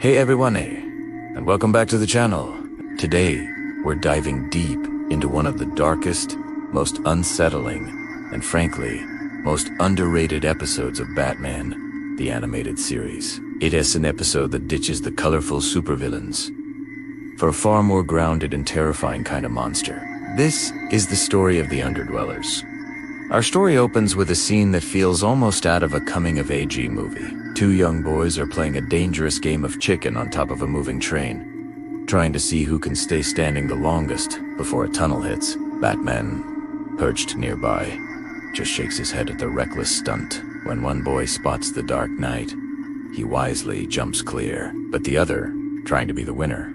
Hey everyone, and welcome back to the channel. Today, we're diving deep into one of the darkest, most unsettling, and frankly, most underrated episodes of Batman, the animated series. It is an episode that ditches the colorful supervillains for a far more grounded and terrifying kind of monster. This is the story of the Underdwellers. Our story opens with a scene that feels almost out of a coming-of-age movie. Two young boys are playing a dangerous game of chicken on top of a moving train, trying to see who can stay standing the longest before a tunnel hits. Batman, perched nearby, just shakes his head at the reckless stunt. When one boy spots the Dark Knight, he wisely jumps clear, but the other, trying to be the winner,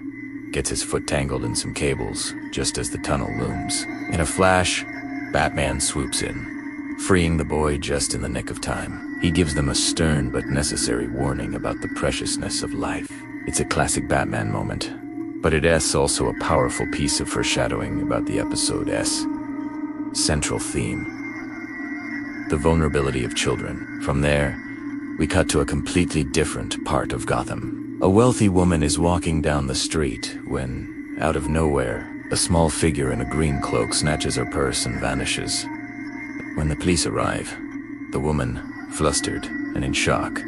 gets his foot tangled in some cables just as the tunnel looms. In a flash, Batman swoops in, freeing the boy just in the nick of time. He gives them a stern but necessary warning about the preciousness of life. It's a classic Batman moment, but it is also a powerful piece of foreshadowing about the episode's central theme: the vulnerability of children. From there, we cut to a completely different part of Gotham. A wealthy woman is walking down the street when, out of nowhere, a small figure in a green cloak snatches her purse and vanishes. When the police arrive, the woman, flustered and in shock,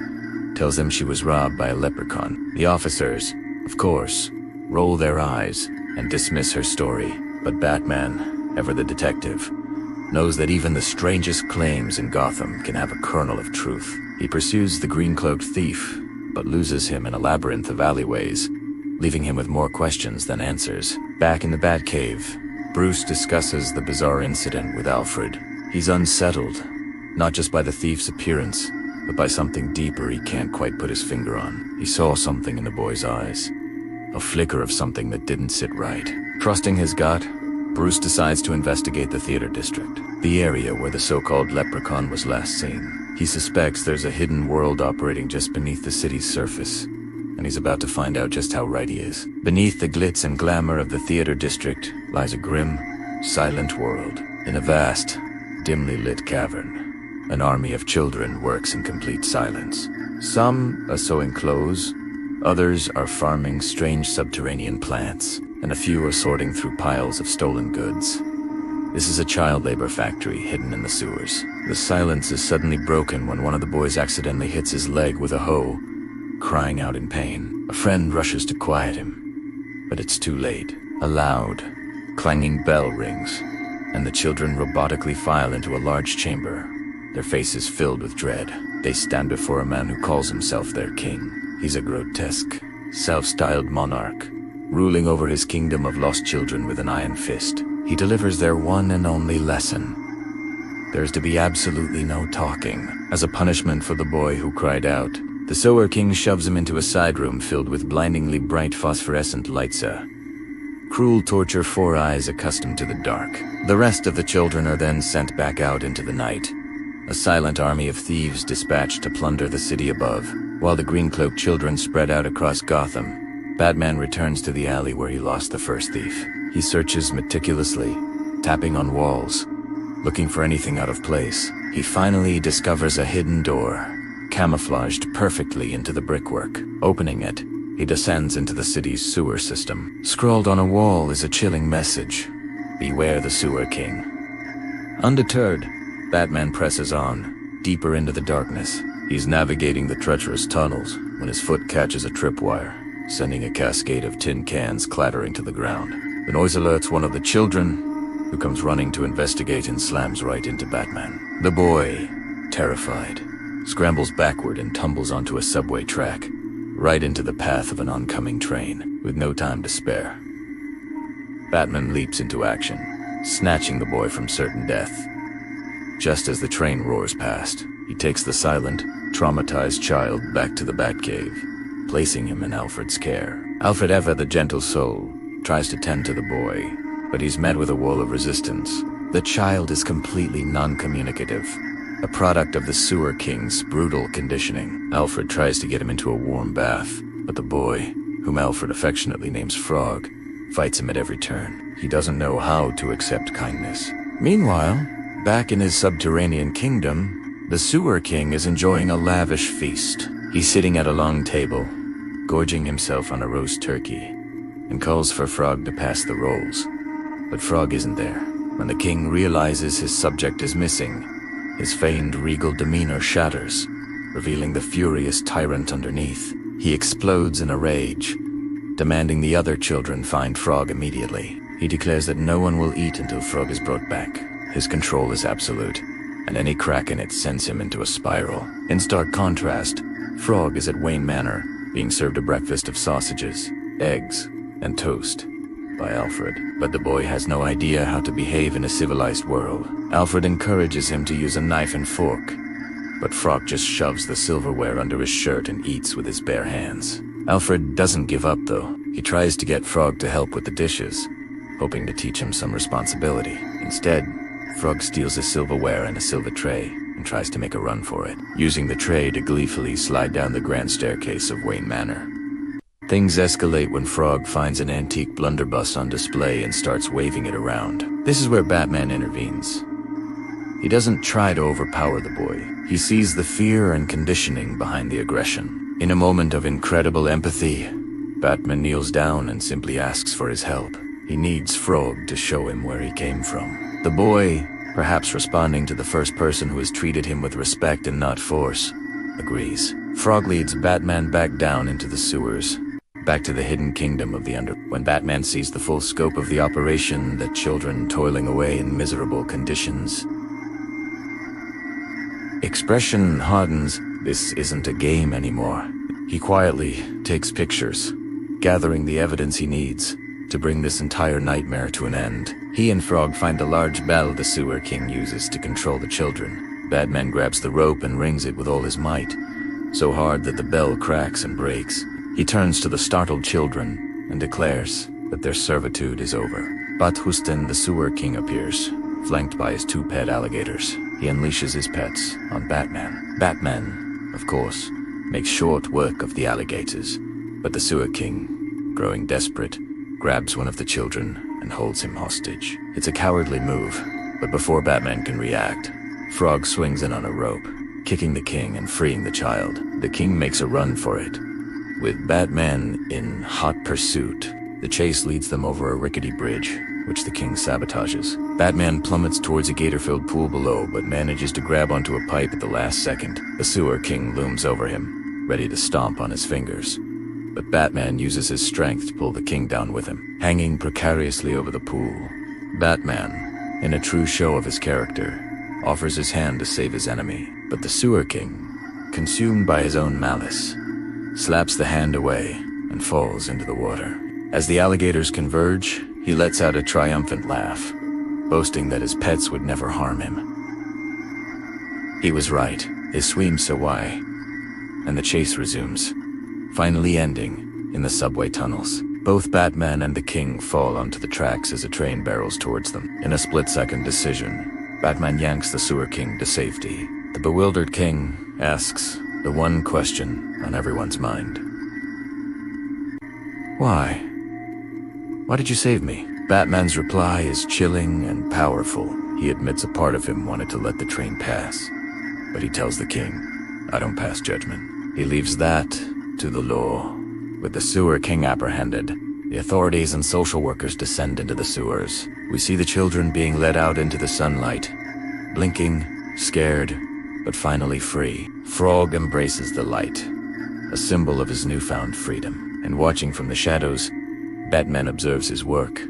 tells them she was robbed by a leprechaun. The officers, of course, roll their eyes and dismiss her story, but Batman, ever the detective, knows that even the strangest claims in Gotham can have a kernel of truth. He pursues the green-cloaked thief, but loses him in a labyrinth of alleyways, leaving him with more questions than answers. Back in the Batcave, Bruce discusses the bizarre incident with Alfred. He's unsettled, not just by the thief's appearance, but by something deeper he can't quite put his finger on. He saw something in the boy's eyes, a flicker of something that didn't sit right. Trusting his gut, Bruce decides to investigate the theater district, the area where the so-called leprechaun was last seen. He suspects there's a hidden world operating just beneath the city's surface, and he's about to find out just how right he is. Beneath the glitz and glamour of the theater district lies a grim, silent world. In a vast, dimly lit cavern, an army of children works in complete silence. Some are sewing clothes, others are farming strange subterranean plants, and a few are sorting through piles of stolen goods. This is a child labor factory hidden in the sewers. The silence is suddenly broken when one of the boys accidentally hits his leg with a hoe, crying out in pain. A friend rushes to quiet him, but it's too late. A loud, clanging bell rings, and the children robotically file into a large chamber, their faces filled with dread. They stand before a man who calls himself their king. He's a grotesque, self-styled monarch, ruling over his kingdom of lost children with an iron fist. He delivers their one and only lesson: there's to be absolutely no talking. As a punishment for the boy who cried out, the Sewer King shoves him into a side room filled with blindingly bright phosphorescent lights, a cruel torture for eyes accustomed to the dark. The rest of the children are then sent back out into the night, a silent army of thieves dispatched to plunder the city above. While the green-cloaked children spread out across Gotham, Batman returns to the alley where he lost the first thief. He searches meticulously, tapping on walls, looking for anything out of place. He finally discovers a hidden door, camouflaged perfectly into the brickwork. Opening it, he descends into the city's sewer system. Scrawled on a wall is a chilling message: "Beware the Sewer King." Undeterred, Batman presses on, deeper into the darkness. He's navigating the treacherous tunnels when his foot catches a tripwire, sending a cascade of tin cans clattering to the ground. The noise alerts one of the children, who comes running to investigate and slams right into Batman. The boy, terrified, scrambles backward and tumbles onto a subway track, right into the path of an oncoming train. With no time to spare, Batman leaps into action, snatching the boy from certain death. Just as the train roars past, he takes the silent, traumatized child back to the Batcave, placing him in Alfred's care. Alfred, ever the gentle soul, tries to tend to the boy, but he's met with a wall of resistance. The child is completely non-communicative, a product of the Sewer King's brutal conditioning. Alfred tries to get him into a warm bath, but the boy, whom Alfred affectionately names Frog, fights him at every turn. He doesn't know how to accept kindness. Meanwhile, back in his subterranean kingdom, the Sewer King is enjoying a lavish feast. He's sitting at a long table, gorging himself on a roast turkey, and calls for Frog to pass the rolls. But Frog isn't there. When the king realizes his subject is missing, his feigned regal demeanor shatters, revealing the furious tyrant underneath. He explodes in a rage, demanding the other children find Frog immediately. He declares that no one will eat until Frog is brought back. His control is absolute, and any crack in it sends him into a spiral. In stark contrast, Frog is at Wayne Manor, being served a breakfast of sausages, eggs, and toast by Alfred. But the boy has no idea how to behave in a civilized world. Alfred encourages him to use a knife and fork, but Frog just shoves the silverware under his shirt and eats with his bare hands. Alfred doesn't give up, though. He tries to get Frog to help with the dishes, hoping to teach him some responsibility. Instead, Frog steals a silverware and a silver tray and tries to make a run for it, using the tray to gleefully slide down the grand staircase of Wayne Manor. Things escalate when Frog finds an antique blunderbuss on display and starts waving it around. This is where Batman intervenes. He doesn't try to overpower the boy. He sees the fear and conditioning behind the aggression. In a moment of incredible empathy, Batman kneels down and simply asks for his help. He needs Frog to show him where he came from. The boy, perhaps responding to the first person who has treated him with respect and not force, agrees. Frog leads Batman back down into the sewers, back to the hidden kingdom of the When Batman sees the full scope of the operation, the children toiling away in miserable conditions, expression hardens. This isn't a game anymore. He quietly takes pictures, gathering the evidence he needs to bring this entire nightmare to an end. He and Frog find a large bell the Sewer King uses to control the children. Batman grabs the rope and rings it with all his might, so hard that the bell cracks and breaks. He turns to the startled children and declares that their servitude is over. But Huston, the Sewer King, appears, flanked by his 2 pet alligators. He unleashes his pets on Batman. Batman, of course, makes short work of the alligators, but the Sewer King, growing desperate, grabs one of the children and holds him hostage. It's a cowardly move, but before Batman can react, Frog swings in on a rope, kicking the king and freeing the child. The king makes a run for it, with Batman in hot pursuit. The chase leads them over a rickety bridge, which the king sabotages. Batman plummets towards a gator-filled pool below, but manages to grab onto a pipe at the last second. The Sewer King looms over him, ready to stomp on his fingers. But Batman uses his strength to pull the king down with him. Hanging precariously over the pool, Batman, in a true show of his character, offers his hand to save his enemy. But the Sewer King, consumed by his own malice, slaps the hand away and falls into the water. As the alligators converge, he lets out a triumphant laugh, boasting that his pets would never harm him. He was right. They swim so why, and the chase resumes, finally ending in the subway tunnels. Both Batman and the king fall onto the tracks as a train barrels towards them. In a split-second decision, Batman yanks the Sewer King to safety. The bewildered king asks the one question on everyone's mind. Why? Why did you save me? Batman's reply is chilling and powerful. He admits a part of him wanted to let the train pass, but he tells the king, I don't pass judgment. He leaves that to the law. With the Sewer King apprehended, the authorities and social workers descend into the sewers. We see the children being led out into the sunlight, blinking, scared, but finally free. Frog embraces the light, a symbol of his newfound freedom. And watching from the shadows, Batman observes his work,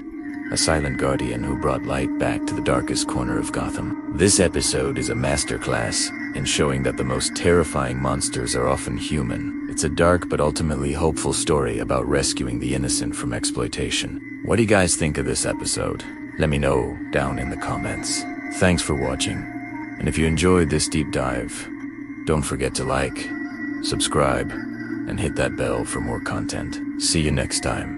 a silent guardian who brought light back to the darkest corner of Gotham. This episode is a masterclass in showing that the most terrifying monsters are often human. It's a dark but ultimately hopeful story about rescuing the innocent from exploitation. What do you guys think of this episode? Let me know down in the comments. Thanks for watching, and if you enjoyed this deep dive, don't forget to like, subscribe, and hit that bell for more content. See you next time.